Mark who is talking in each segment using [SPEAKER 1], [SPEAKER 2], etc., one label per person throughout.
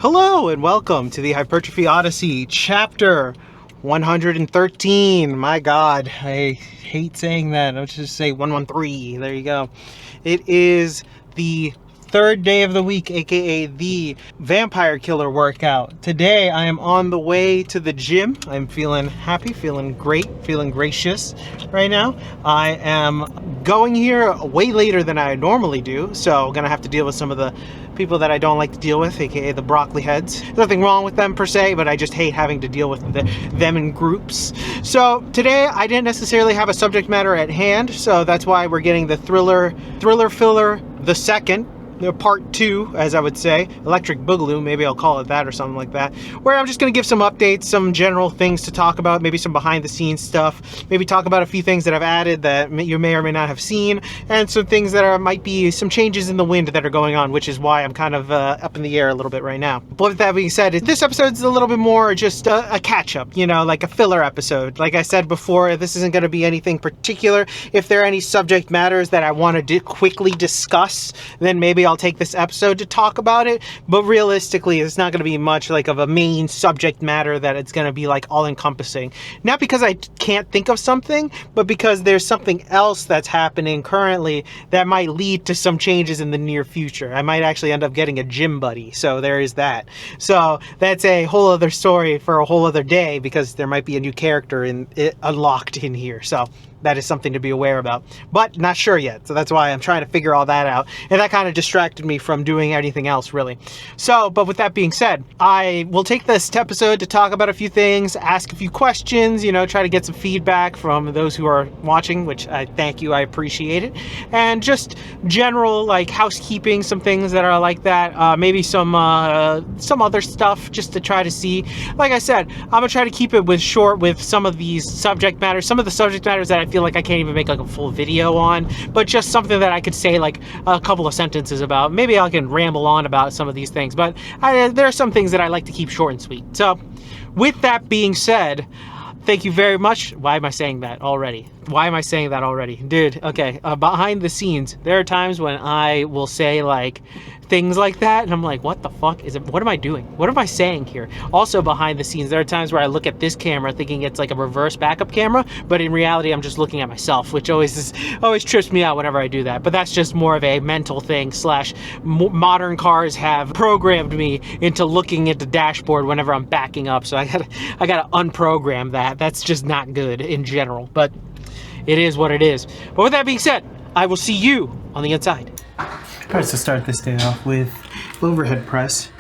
[SPEAKER 1] Hello and welcome to the Hypertrophy Odyssey, chapter 113. My God, I hate saying that. I'll just say 113. There you go. It is the third day of the week, aka the vampire killer workout. Today I am on the way to the gym. I'm feeling happy, feeling great, feeling gracious right now. I am going here way later than I normally do, so I'm gonna have to deal with some of the people that I don't like to deal with, aka the broccoli heads. There's nothing wrong with them per se, but I just hate having to deal with them in groups. So today I didn't necessarily have a subject matter at hand, so that's why we're getting the thriller filler, the second. Part 2, as I would say, Electric Boogaloo, maybe I'll call it that or something like that, where I'm just going to give some updates, some general things to talk about, maybe some behind the scenes stuff, maybe talk about a few things that I've added that you may or may not have seen, and some things that might be some changes in the wind that are going on, which is why I'm kind of up in the air a little bit right now. But with that being said, this episode's a little bit more just a catch-up, you know, like a filler episode. Like I said before, this isn't going to be anything particular. If there are any subject matters that I want to quickly discuss, then maybe I'll take this episode to talk about it, but realistically it's not going to be much like of a main subject matter that it's going to be like all encompassing. Not because I can't think of something, but because there's something else that's happening currently that might lead to some changes in the near future. I might actually end up getting a gym buddy, so there is that. So that's a whole other story for a whole other day, because there might be a new character unlocked in here. So that is something to be aware about, but not sure yet. So that's why I'm trying to figure all that out. And that kind of distracted me from doing anything else, really. So, but with that being said, I will take this episode to talk about a few things, ask a few questions, you know, try to get some feedback from those who are watching, which I thank you, I appreciate it. And just general, like, housekeeping, some things that are like that. Maybe some other stuff just to try to see. Like I said, I'm gonna try to keep it short with some of these subject matters, some of the subject matters that I feel like I can't even make like a full video on, but just something that I could say like a couple of sentences about. Maybe I can ramble on about some of these things, but there are some things that I like to keep short and sweet. So with that being said, thank you very much. Why am I saying that already? Dude, okay, behind the scenes, there are times when I will say like things like that, and I'm like, what the fuck is it? What am I doing? What am I saying here? Also behind the scenes, there are times where I look at this camera thinking it's like a reverse backup camera, but in reality, I'm just looking at myself, which always trips me out whenever I do that. But that's just more of a mental thing / modern cars have programmed me into looking at the dashboard whenever I'm backing up. So I gotta unprogram that. That's just not good in general, but it is what it is. But with that being said, I will see you on the inside. Alright, so start this day off with overhead press.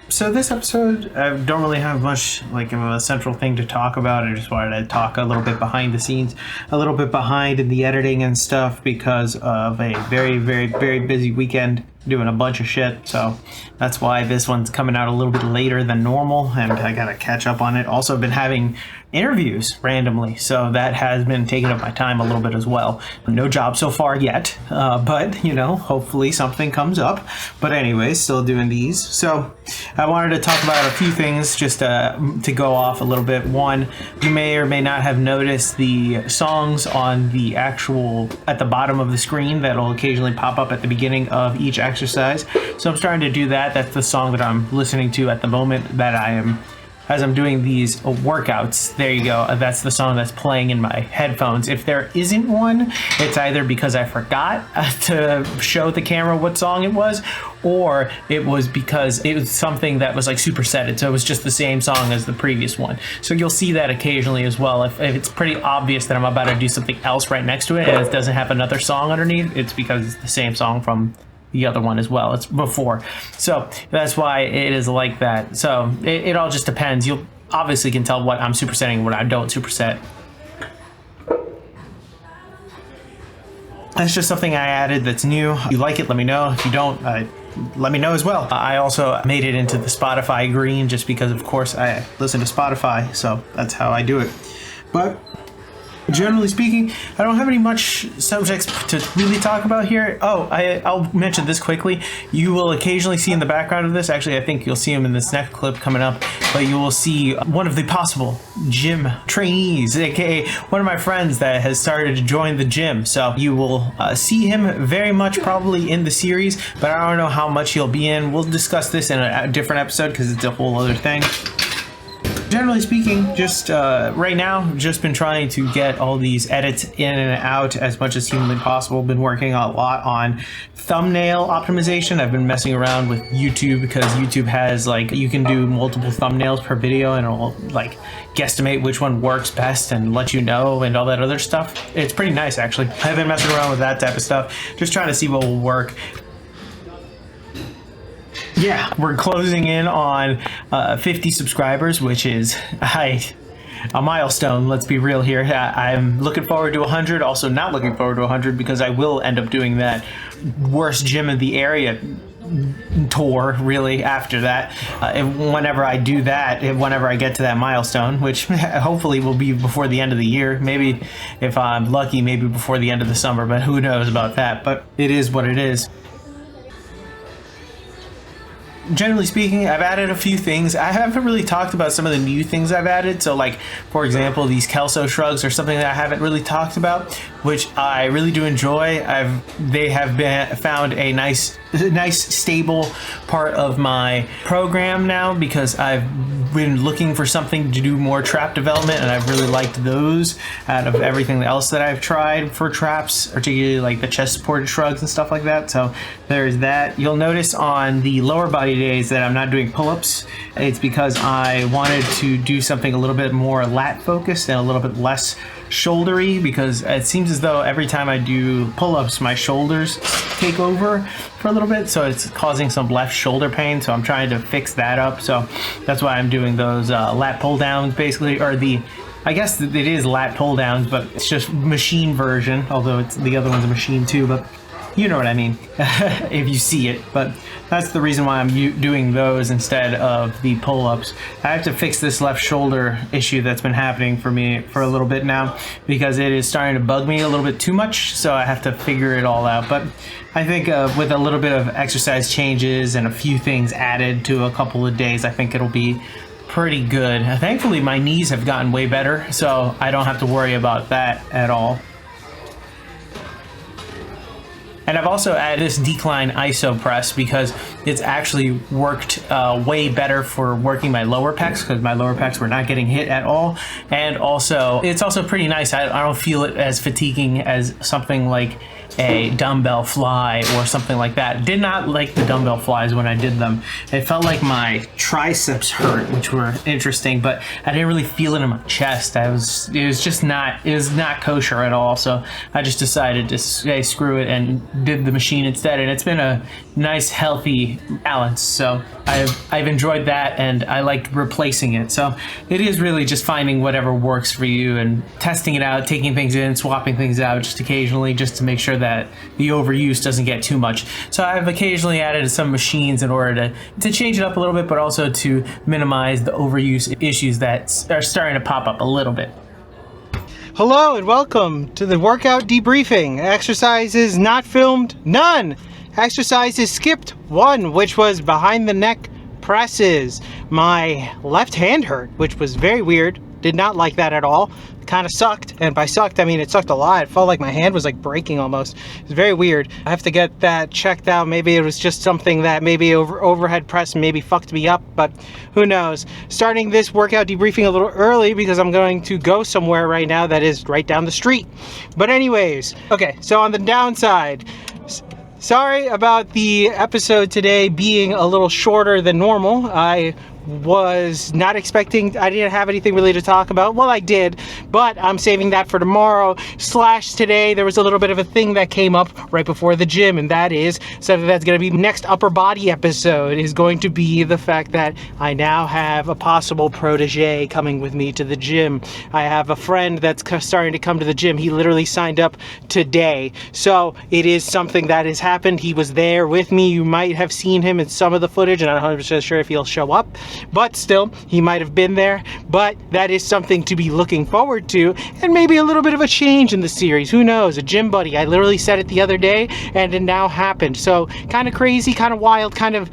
[SPEAKER 1] So this episode, I don't really have much like of a central thing to talk about. I just wanted to talk a little bit behind the scenes, a little bit behind in the editing and stuff, because of a very, very, very busy weekend doing a bunch of shit. So that's why this one's coming out a little bit later than normal, and I gotta catch up on it. Also, I've been having interviews randomly, so that has been taking up my time a little bit as well. No job so far yet, but you know, hopefully something comes up. But anyways, still doing these. So I wanted to talk about a few things just to go off a little bit. One, you may or may not have noticed the songs on the actual at the bottom of the screen that'll occasionally pop up at the beginning of each exercise. So I'm starting to do that. That's the song that I'm listening to at the moment that as I'm doing these workouts. There you go. That's the song that's playing in my headphones. If there isn't one, it's either because I forgot to show the camera what song it was, or it was because it was something that was like supersetted, so it was just the same song as the previous one. So you'll see that occasionally as well. If it's pretty obvious that I'm about to do something else right next to it and it doesn't have another song underneath, it's because it's the same song from the other one as well. It's before. So that's why it is like that. So it all just depends. You obviously can tell what I'm supersetting and what I don't superset. That's just something I added that's new. If you like it, let me know. If you don't, let me know as well. I also made it into the Spotify green just because, of course, I listen to Spotify. So that's how I do it. But Generally speaking, I don't have any much subjects to really talk about here. Oh, I'll mention this quickly. You will occasionally see in the background of this, actually I think you'll see him in this next clip coming up, but you will see one of the possible gym trainees, aka one of my friends that has started to join the gym. So you will see him very much probably in the series, but I don't know how much he'll be in. We'll discuss this in a different episode because it's a whole other thing. Generally speaking, just right now, just been trying to get all these edits in and out as much as humanly possible. Been working a lot on thumbnail optimization. I've been messing around with YouTube because YouTube has like, you can do multiple thumbnails per video and it'll like guesstimate which one works best and let you know and all that other stuff. It's pretty nice actually. I've been messing around with that type of stuff, just trying to see what will work. Yeah, we're closing in on 50 subscribers, which is a milestone. Let's be real here. I'm looking forward to 100. Also not looking forward to 100 because I will end up doing that worst gym in the area tour really after that. Whenever I do that, whenever I get to that milestone, which hopefully will be before the end of the year, maybe if I'm lucky, maybe before the end of the summer, but who knows about that. But it is what it is. Generally speaking, I've added a few things. I haven't really talked about some of the new things I've added. So like, for example, these Kelso shrugs are something that I haven't really talked about, which I really do enjoy. They have found a nice stable part of my program now because I've been looking for something to do more trap development, and I've really liked those out of everything else that I've tried for traps, particularly like the chest supported shrugs and stuff like that. So there's that. You'll notice on the lower body days that I'm not doing pull-ups. It's because I wanted to do something a little bit more lat focused and a little bit less shouldery, because it seems as though every time I do pull-ups my shoulders take over for a little bit, so it's causing some left shoulder pain. So I'm trying to fix that up, so that's why I'm doing those lat pull downs basically, or I guess it is lat pull downs, but it's just machine version, although the other one's a machine too, but you know what I mean if you see it. But that's the reason why I'm doing those instead of the pull-ups. I have to fix this left shoulder issue that's been happening for me for a little bit now, because it is starting to bug me a little bit too much, so I have to figure it all out. But I think with a little bit of exercise changes and a few things added to a couple of days, I think it'll be pretty good. Thankfully my knees have gotten way better, so I don't have to worry about that at all. And I've also added this decline iso press because it's actually worked way better for working my lower pecs, because my lower pecs were not getting hit at all. And also, it's also pretty nice. I don't feel it as fatiguing as something like a dumbbell fly or something like that. Did not like the dumbbell flies when I did them. It felt like my triceps hurt, which were interesting, but I didn't really feel it in my chest. It was not kosher at all. So I just decided to say screw it and did the machine instead, and it's been a nice healthy balance. So I've enjoyed that, and I like replacing it. So it is really just finding whatever works for you and testing it out, taking things in, swapping things out just occasionally, just to make sure that the overuse doesn't get too much. So I've occasionally added some machines in order to change it up a little bit, but also to minimize the overuse issues that are starting to pop up a little bit. Hello and welcome to the workout debriefing. Exercises not filmed, none. Exercises skipped, one, which was behind the neck presses. My left hand hurt, which was very weird. Did not like that at all. Kind of sucked, and by sucked I mean it sucked a lot. It felt like my hand was like breaking almost. It was very weird. I have to get that checked out. Maybe it was just something that maybe overhead press maybe fucked me up, but who knows. Starting this workout debriefing a little early because I'm going to go somewhere right now that is right down the street. But anyways, okay, so on the downside, sorry about the episode today being a little shorter than normal. I was not expecting, I didn't have anything really to talk about. Well, I did, but I'm saving that for tomorrow / today. There was a little bit of a thing that came up right before the gym, and that is something that's going to be next upper body episode is going to be the fact that I now have a possible protege coming with me to the gym. I have a friend that's starting to come to the gym. He literally signed up today, so it is something that has happened. He was there with me. You might have seen him in some of the footage, and I'm not 100% sure if he'll show up. but still, he might have been there. But that is something to be looking forward to, and maybe a little bit of a change in the series. Who knows? A gym buddy. I literally said it the other day, and it now happened. So kind of crazy, kind of wild, kind of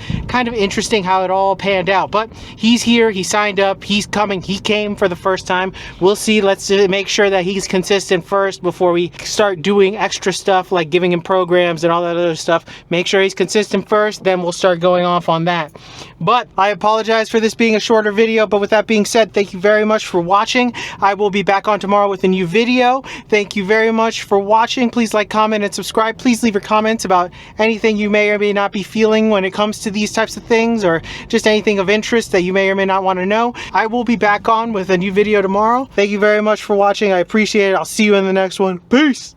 [SPEAKER 1] interesting how it all panned out. But he's here. He signed up. He's coming. He came for the first time. We'll see. Let's make sure that he's consistent first before we start doing extra stuff like giving him programs and all that other stuff. Make sure he's consistent first, then we'll start going off on that. But I apologize for this being a shorter video, but with that being said, thank you very much for watching. I will be back on tomorrow with a new video. Thank you very much for watching. Please like, comment, and subscribe. Please leave your comments about anything you may or may not be feeling when it comes to these types of things, or just anything of interest that you may or may not want to know. I will be back on with a new video tomorrow. Thank you very much for watching. I appreciate it. I'll see you in the next one. Peace!